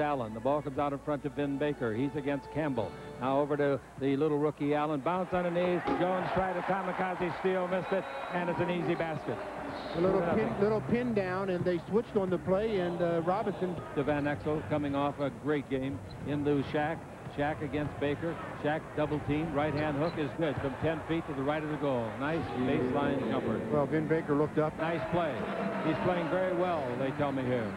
Allen. The ball comes out in front to Vin Baker. He's against Campbell. Now over to the little rookie Allen. Bounce underneath. Jones tried a kamikaze steal, missed it, and it's an easy basket. A little pin down, and they switched on the play, and Robinson. To Van Exel coming off a great game. Into Shaq. Shaq against Baker. Shaq double team. Right-hand hook is good from 10 feet to the right of the goal. Nice baseline jumper. Well, Vin Baker looked up. Nice play. He's playing very well, they tell me here.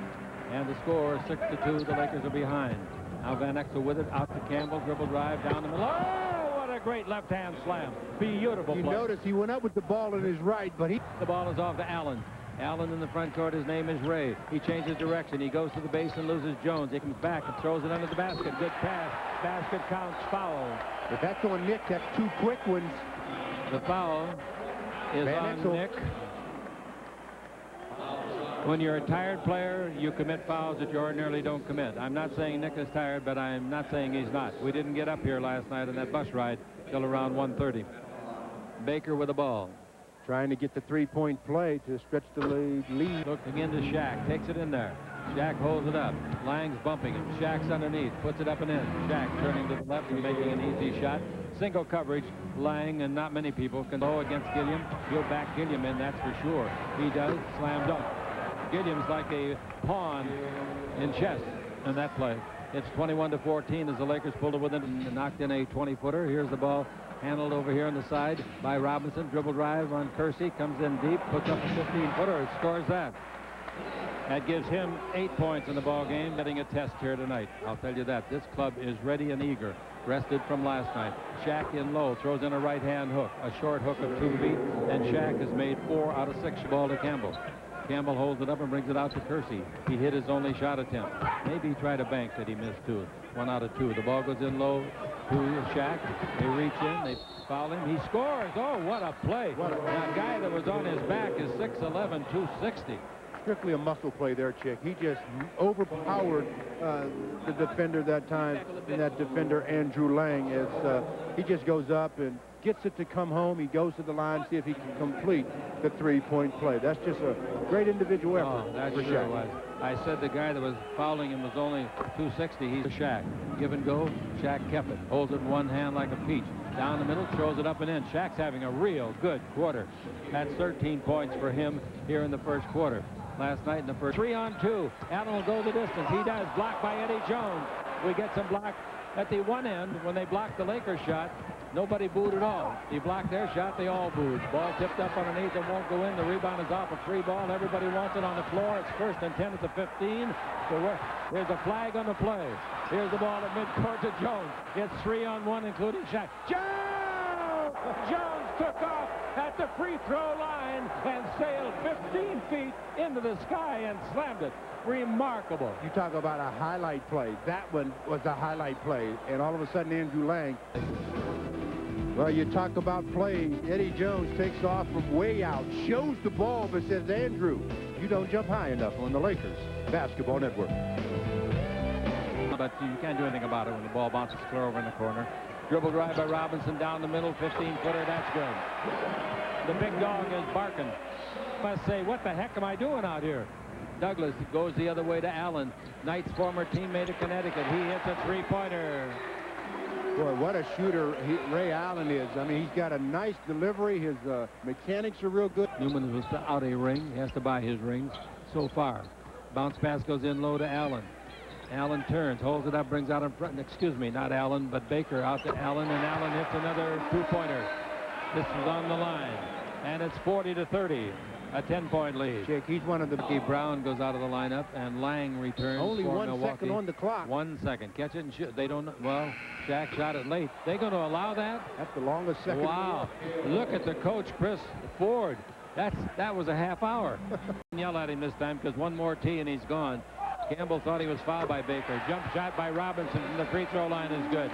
And the score is 6-2. The Lakers are behind. Now Van Exel with it. Out to Campbell. Dribble drive down the middle. Oh, what a great left-hand slam. Beautiful play. You notice he went up with the ball in his right, but the ball is off to Allen. Allen in the front court. His name is Ray. He changes direction. He goes to the base and loses Jones. He comes back and throws it under the basket. Good pass. Basket counts. Foul. If that's on Nick, that's 2 quick ones. The foul is on Nick. When you're a tired player, you commit fouls that you ordinarily don't commit. I'm not saying Nick is tired, but I'm not saying he's not. We didn't get up here last night on that bus ride till around 1:30. Baker with the ball. Trying to get the three-point play to stretch the lead. Looking into Shaq. Takes it in there. Shaq holds it up. Lang's bumping him. Shaq's underneath. Puts it up and in. Shaq turning to the left and making an easy shot. Single coverage. Lang, and not many people can go against Gilliam. He'll back Gilliam in, that's for sure. He does. Slam dunk. Gilliam's like a pawn in chess in that play. It's 21-14 as the Lakers pulled it within and knocked in a 20-footer. Here's the ball handled over here on the side by Robinson. Dribble drive on Kersey. Comes in deep. Puts up a 15-footer. It scores that. That gives him 8 points in the ball game. Getting a test here tonight. I'll tell you that. This club is ready and eager. Rested from last night. Shaq in low. Throws in a right-hand hook. A short hook of 2 feet. And Shaq has made 4 out of 6. Ball to Campbell. Campbell holds it up and brings it out to Kersey. He hit his only shot attempt. Maybe he tried a bank that he missed too. 1 out of 2. The ball goes in low to Shaq. They reach in. They foul him. He scores. Oh, what a play. That guy that was on his back is 6'11", 260. Strictly a muscle play there, Chick. He just overpowered the defender that time, and that defender, Andrew Lang, as he just goes up and gets it to come home. He goes to the line, see if he can complete the three-point play. That's just a great individual effort. Oh, that sure was. I said the guy that was fouling him was only 260. He's Shaq. Give and go. Shaq kept it. Holds it in one hand like a peach. Down the middle, throws it up and in. Shaq's having a real good quarter. That's 13 points for him here in the first quarter. Last night in the first 3-on-2. Allen will go the distance. He does. Blocked by Eddie Jones. We get some block at the one end when they blocked the Lakers shot. Nobody booed at all. He blocked their shot. They all booed. Ball tipped up underneath and won't go in. The rebound is off a free ball. Everybody wants it on the floor. It's 1st and 10 at the 15. So there's a flag on the play. Here's the ball at midcourt to Jones. It's 3-on-1, including Shaq. Jones! Jones took off at the free throw line and sailed 15 feet into the sky and slammed it. Remarkable. You talk about a highlight play. That one was a highlight play. And all of a sudden, Andrew Lang. Well, you talk about play. Eddie Jones takes off from way out, shows the ball, but says, Andrew, you don't jump high enough on the Lakers Basketball Network. But you can't do anything about it when the ball bounces clear over in the corner. Dribble drive by Robinson down the middle, 15-footer, that's good. The big dog is barking. Must say, what the heck am I doing out here? Douglas goes the other way to Allen. Knight's former teammate of Connecticut. He hits a three-pointer. Boy, what a shooter Ray Allen is. I mean, he's got a nice delivery. His mechanics are real good. Newman was out a ring. He has to buy his rings so far. Bounce pass goes in low to Allen. Allen turns, holds it up, brings out in front. Excuse me, not Allen, but Baker out to Allen, and Allen hits another two-pointer. This is on the line, and it's 40-30. A 10-point lead. Chick, he's one of the... Milwaukee Brown goes out of the lineup, and Lang returns. Only for 1 Milwaukee. second on the clock. 1 second. Catch it and shoot. They don't... Well, Shaq shot it late. They going to allow that? That's the longest second. Wow. Look at the coach, Chris Ford. That was a half hour. Yell at him this time because one more tee and he's gone. Campbell thought he was fouled by Baker. Jump shot by Robinson from the free throw line is good.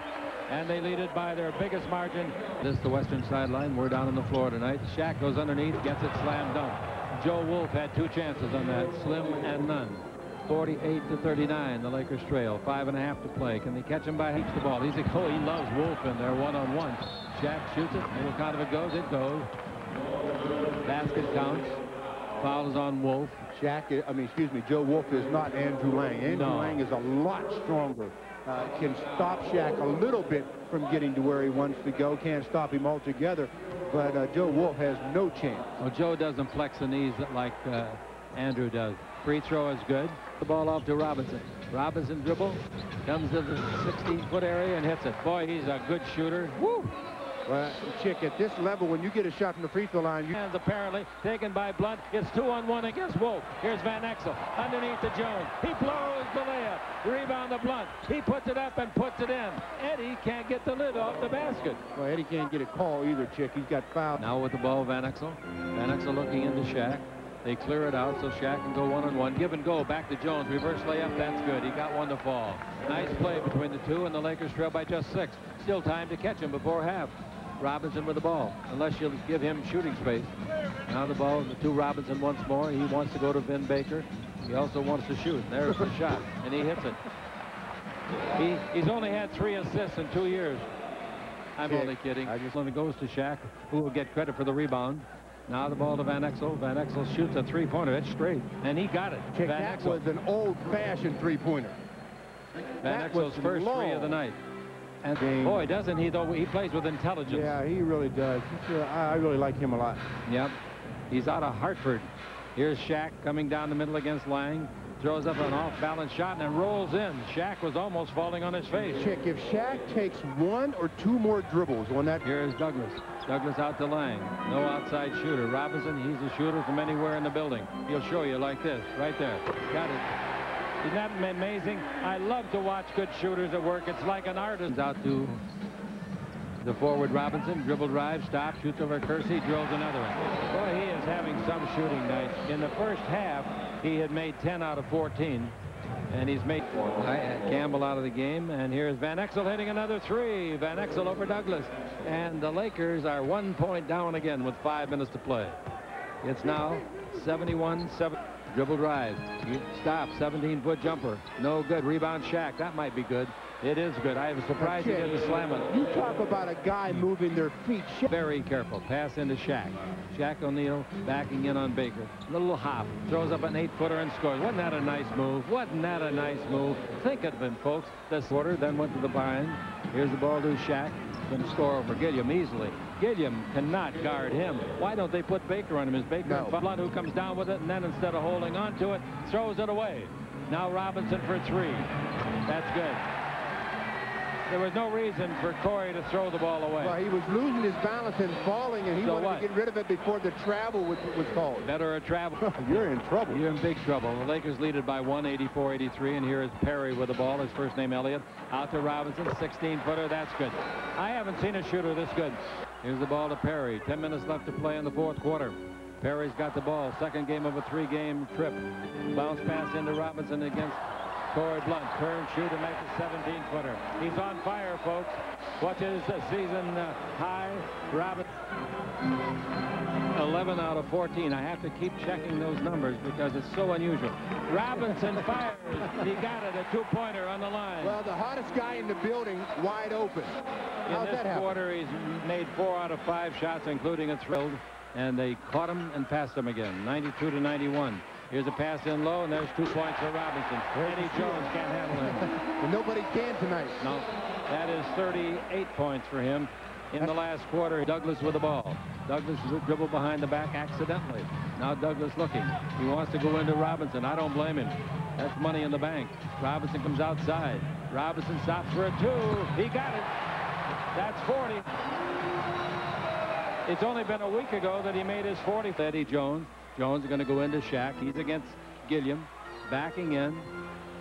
And they lead it by their biggest margin. This is the western sideline. We're down on the floor tonight. Shaq goes underneath, gets it slam dunk. Joe Wolf had 2 chances on that, slim and none. 48-39, the Lakers trail. 5.5 to play. Can they catch him by the ball? He loves Wolf in there one-on-one. Shaq shoots it. Little kind of it goes. It goes. Basket counts. Foul is on Wolf. Joe Wolf is not Andrew Lang. Andrew Lang is a lot stronger. Can stop Shaq a little bit from getting to where he wants to go. Can't stop him altogether. But Joe Wolf has no chance. Well, Joe doesn't flex the knees like Andrew does. Free throw is good. The ball off to Robinson. Robinson dribble. Comes to the 16-foot area and hits it. Boy, he's a good shooter. Woo! Well, Chick, at this level, when you get a shot from the free throw line, Hands apparently taken by Blunt. It's 2-on-1 against Wolf. Here's Van Exel underneath to Jones. He blows the layup. Rebound to Blunt. He puts it up and puts it in. Eddie can't get the lid off the basket. Well, Eddie can't get a call either, Chick. He's got fouled. Now with the ball, Van Exel. Van Exel looking into Shaq. They clear it out so Shaq can go one-on-one. Give and go back to Jones. Reverse layup. That's good. He got one to fall. Nice play between the two, and the Lakers trail by just 6. Still time to catch him before half. Robinson with the ball, unless you'll give him shooting space. Now the ball to Robinson once more. He wants to go to Vin Baker. He also wants to shoot. There's the shot, and he hits it. He's only had 3 assists in 2 years. I'm only kidding. When it goes to Shaq, who will get credit for the rebound. Now the ball to Van Exel. Van Exel shoots a 3-pointer. It's straight, and he got it. That was an old-fashioned 3-pointer. Van Exel's first 3 of the night. And boy, doesn't he, though? He plays with intelligence. Yeah, he really does. I really like him a lot. Yep. He's out of Hartford. Here's Shaq coming down the middle against Lang. Throws up an off-balance shot and then rolls in. Shaq was almost falling on his face. Chick, if Shaq takes 1 or 2 more dribbles on that... Here's Douglas. Douglas out to Lang. No outside shooter. Robinson, he's a shooter from anywhere in the building. He'll show you like this. Right there. Got it. Isn't that amazing? I love to watch good shooters at work. It's like an artist. Out to the forward Robinson. Dribble drive, stop, shoots over Kersey, drills another one. Boy, he is having some shooting night. In the first half, he had made 10 out of 14. And he's made Campbell out of the game. And here's Van Exel hitting another 3. Van Exel over Douglas. And the Lakers are 1 point down again with 5 minutes to play. It's now 71-7. Dribble drive. Stop. 17-foot jumper. No good. Rebound Shaq. That might be good. It is good. I was surprised he didn't slam it. You talk about a guy moving their feet. Very careful. Pass into Shaq. Shaq O'Neal backing in on Baker. Little hop. Throws up an 8-footer and scores. Wasn't that a nice move? Wasn't that a nice move? Think of it, folks. This quarter then went to the bind. Here's the ball to Shaq. Going to score over Gilliam easily. Gilliam cannot guard him. Why don't they put Baker on him? Is Baker Blunt, who comes down with it, and then instead of holding on to it, throws it away. Now Robinson for 3. That's good. There was no reason for Corey to throw the ball away. Well, he was losing his balance and falling, and he wanted to get rid of it before the travel was called. Better a travel. You're in trouble. You're in big trouble. The Lakers lead it by 1, 84-83, and here is Perry with the ball. His first name Elliott. Out to Robinson, 16-footer. That's good. I haven't seen a shooter this good. Here's the ball to Perry. 10 minutes left to play in the 4th quarter. Perry's got the ball. Second game of a 3-game trip. Bounce pass into Robinson against Corey Blunt. Turn, shoot, and make a 17-footer. He's on fire, folks. What's his season high? Robinson. 11 out of 14. I have to keep checking those numbers because it's so unusual. Robinson fires. He got it, a 2-pointer on the line. Well, the hottest guy in the building, wide open. In this quarter, he's made 4 out of 5 shots, including a thrill, and they caught him and passed him again, 92-91. Here's a pass in low, and there's 2 points for Robinson. Eddie Jones can't handle him. And nobody can tonight. No, that is 38 points for him. In the last quarter, Douglas with the ball. Douglas is a dribble behind the back accidentally. Now Douglas looking. He wants to go into Robinson. I don't blame him. That's money in the bank. Robinson comes outside. Robinson stops for a 2. He got it. That's 40. It's only been a week ago that he made his 40. Eddie Jones. Jones is going to go into Shaq. He's against Gilliam. Backing in.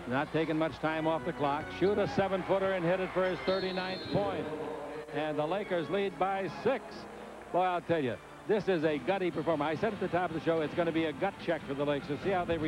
Not taking much time off the clock. Shoot a 7-footer and hit it for his 39th point. And the Lakers lead by 6. Boy, I'll tell you, this is a gutty performance. I said at the top of the show, it's going to be a gut check for the Lakers to see how they respond.